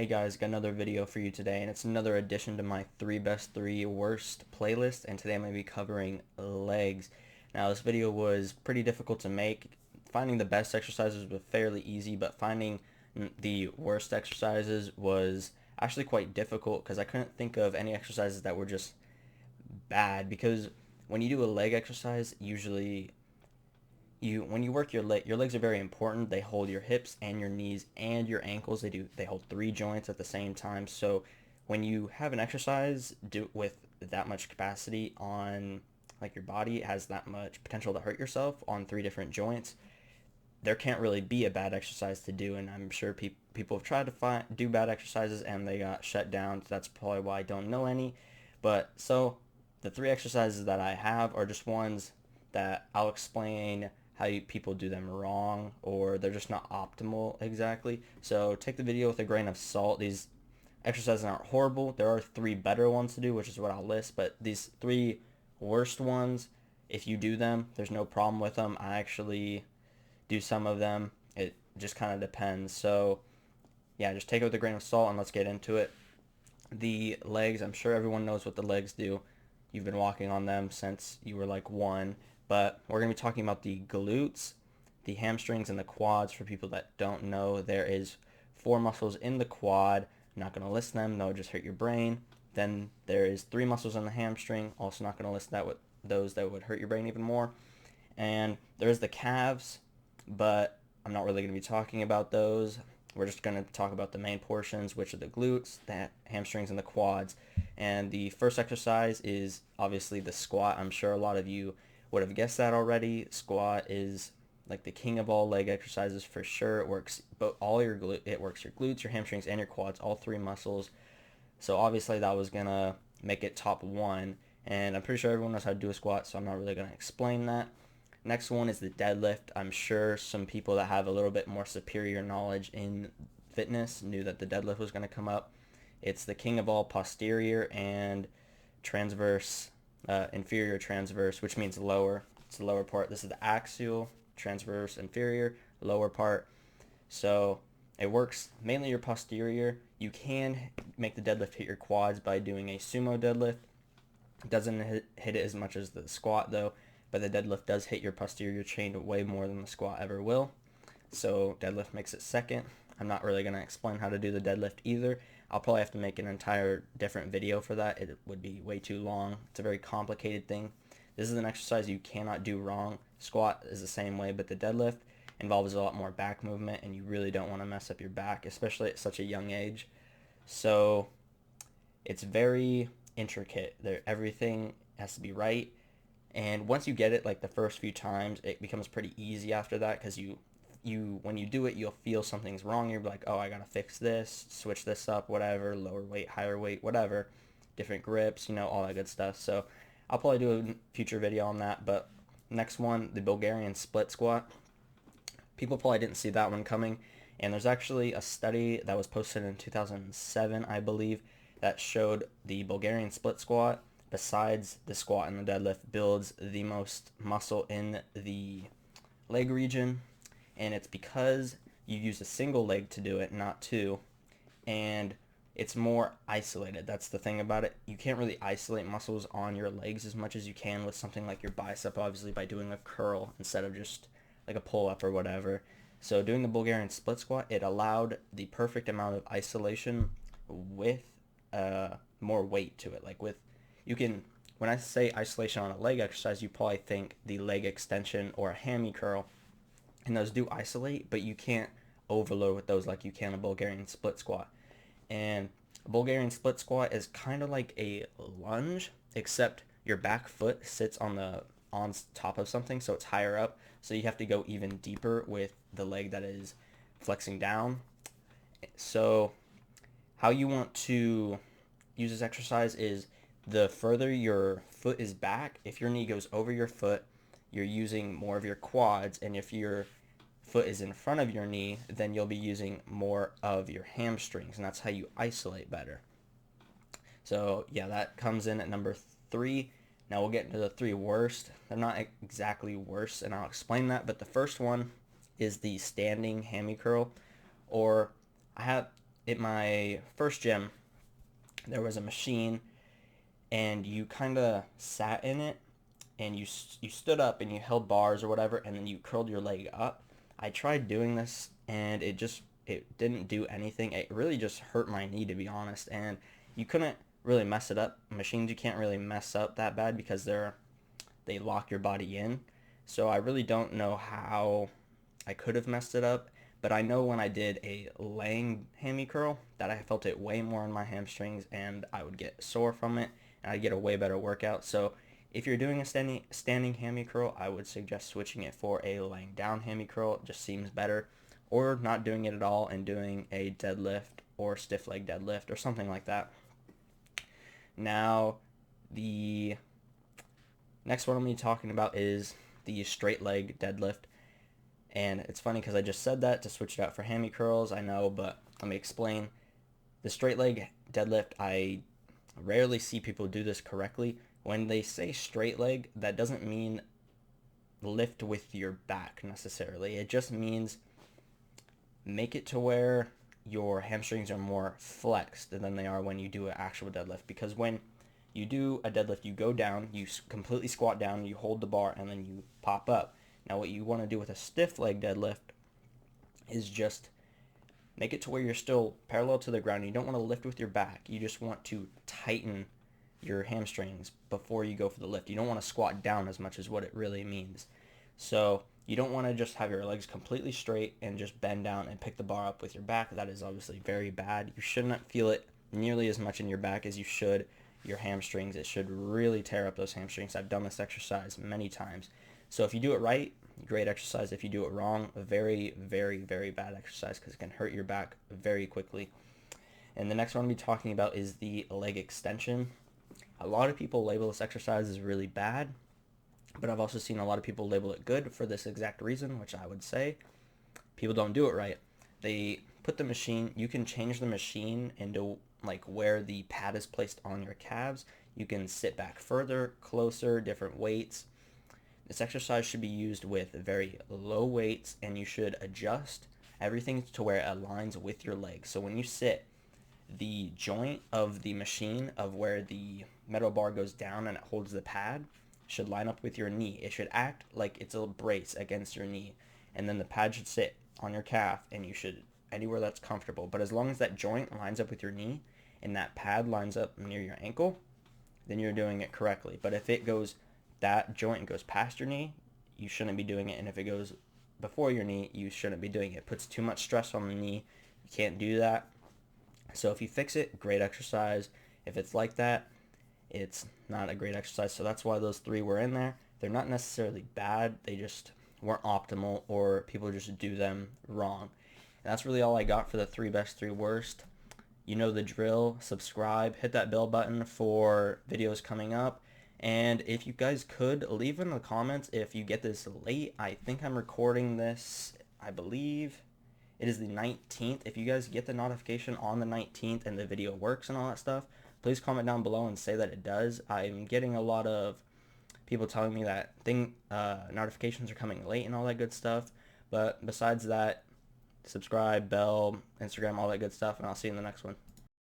Hey guys, got another video for you today, and it's another addition to my 3 best 3 worst playlist, and today I'm going to be covering legs. Now this video was pretty difficult to make. Finding the best exercises was fairly easy, but finding the worst exercises was actually quite difficult because I couldn't think of any exercises that were just bad, because when you do a leg exercise, usually when you work your legs are very important. They hold your hips and your knees and your ankles. They hold 3 joints at the same time. So when you have an exercise with that much capacity on like your body, it has that much potential to hurt yourself on 3 different joints. There can't really be a bad exercise to do, and I'm sure people have tried to do bad exercises and they got shut down. So that's probably why I don't know any. But so the 3 exercises that I have are just ones that I'll explain how people do them wrong, or they're just not optimal exactly. So take the video with a grain of salt. These exercises aren't horrible. There are 3 better ones to do, which is what I'll list, but these 3 worst ones, if you do them, there's no problem with them. I actually do some of them. It just kind of depends. So yeah, just take it with a grain of salt and let's get into it. The legs, I'm sure everyone knows what the legs do. You've been walking on them since you were like 1, but we're going to be talking about the glutes, the hamstrings, and the quads. For people that don't know, there is 4 muscles in the quad. I'm not going to list them, they'll just hurt your brain. Then there is 3 muscles in the hamstring, also not going to list that with those that would hurt your brain even more. And there's the calves, but I'm not really going to be talking about those. We're just going to talk about the main portions, which are the glutes, the hamstrings, and the quads. And the first exercise is obviously the squat. I'm sure a lot of you would have guessed that already. Squat is like the king of all leg exercises for sure. It works it works your glutes, your hamstrings, and your quads, all 3 muscles. So obviously that was going to make it top 1. And I'm pretty sure everyone knows how to do a squat, so I'm not really going to explain that. Next one is the deadlift. I'm sure some people that have a little bit more superior knowledge in fitness knew that the deadlift was going to come up. It's the king of all posterior and transverse, inferior transverse, which means lower. It's the lower part. This is the axial, transverse, inferior, lower part. So it works mainly your posterior. You can make the deadlift hit your quads by doing a sumo deadlift. It doesn't hit it as much as the squat though, but the deadlift does hit your posterior chain way more than the squat ever will. So deadlift makes it second. I'm not really going to explain how to do the deadlift either. I'll probably have to make an entire different video for that. It would be way too long. It's a very complicated thing. This is an exercise you cannot do wrong. Squat is the same way, but the deadlift involves a lot more back movement, and you really don't want to mess up your back, especially at such a young age. So it's very intricate. Everything has to be right. And once you get it, like the first few times, it becomes pretty easy after that, because when you do it, you'll feel something's wrong. You'll be like, oh, I gotta fix this, switch this up, whatever, lower weight, higher weight, whatever, different grips, all that good stuff. So I'll probably do a future video on that. But next one, the Bulgarian split squat. People probably didn't see that one coming, and there's actually a study that was posted in 2007, I believe, that showed the Bulgarian split squat, besides the squat and the deadlift, builds the most muscle in the leg region. And it's because you use a single leg to do it, not 2, and it's more isolated. That's the thing about it. You can't really isolate muscles on your legs as much as you can with something like your bicep, obviously, by doing a curl instead of just like a pull-up or whatever. So doing the Bulgarian split squat, it allowed the perfect amount of isolation with more weight to it. When I say isolation on a leg exercise, you probably think the leg extension or a hammy curl, and those do isolate, but you can't overload with those like you can a Bulgarian split squat. And a Bulgarian split squat is kind of like a lunge, except your back foot sits on top of something, so it's higher up. So you have to go even deeper with the leg that is flexing down. So how you want to use this exercise is, the further your foot is back, if your knee goes over your foot, you're using more of your quads, and if your foot is in front of your knee, then you'll be using more of your hamstrings, and that's how you isolate better. So yeah, that comes in at number 3. Now we'll get into the 3 worst. They're not exactly worse, and I'll explain that, but the first one is the standing hammy curl, or at my first gym, there was a machine, and you kind of sat in it, and you stood up and you held bars or whatever, and then you curled your leg up. I tried doing this, and it didn't do anything. It really just hurt my knee, to be honest, and you couldn't really mess it up. Machines you can't really mess up that bad because they lock your body in. So I really don't know how I could have messed it up, but I know when I did a laying hammy curl that I felt it way more in my hamstrings, and I would get sore from it, and I'd get a way better workout. So if you're doing a standing hammy curl, I would suggest switching it for a laying down hammy curl. It just seems better, or not doing it at all and doing a deadlift or stiff leg deadlift or something like that. Now, the next one I'm going to be talking about is the straight leg deadlift. And it's funny because I just said that to switch it out for hammy curls, I know, but let me explain. The straight leg deadlift, I rarely see people do this correctly. When they say straight leg, that doesn't mean lift with your back necessarily. It just means make it to where your hamstrings are more flexed than they are when you do an actual deadlift. Because when you do a deadlift, you go down, you completely squat down, you hold the bar, and then you pop up. Now what you want to do with a stiff leg deadlift is just make it to where you're still parallel to the ground. You don't want to lift with your back. You just want to tighten your hamstrings before you go for the lift. You don't want to squat down as much as what it really means. So you don't want to just have your legs completely straight and just bend down and pick the bar up with your back. That is obviously very bad. You should not feel it nearly as much in your back as you should your hamstrings. It should really tear up those hamstrings. I've done this exercise many times. So if you do it right, great exercise. If you do it wrong, a very, very, very bad exercise because it can hurt your back very quickly. And the next one I'll be talking about is the leg extension. A lot of people label this exercise as really bad, but I've also seen a lot of people label it good for this exact reason, which I would say people don't do it right. They put the machine, you can change the machine into like where the pad is placed on your calves. You can sit back further, closer, different weights. This exercise should be used with very low weights, and you should adjust everything to where it aligns with your legs. So when you sit, the joint of the machine of where the metal bar goes down and it holds the pad should line up with your knee. It should act like it's a brace against your knee, and then the pad should sit on your calf, and you should anywhere that's comfortable. But as long as that joint lines up with your knee and that pad lines up near your ankle, then you're doing it correctly. But if that joint goes past your knee, you shouldn't be doing it. And if it goes before your knee, you shouldn't be doing it. It puts too much stress on the knee. You can't do that. So if you fix it, great exercise. If it's like that, it's not a great exercise. So that's why those three were in there. They're not necessarily bad. They just weren't optimal, or people just do them wrong. And that's really all I got for the 3 best, 3 worst. You know the drill. Subscribe. Hit that bell button for videos coming up. And if you guys could, leave in the comments if you get this late. I think I'm recording this, I believe it is the 19th. If you guys get the notification on the 19th and the video works and all that stuff, please comment down below and say that it does. I'm getting a lot of people telling me that notifications are coming late and all that good stuff. But besides that, subscribe, bell, Instagram, all that good stuff, and I'll see you in the next one.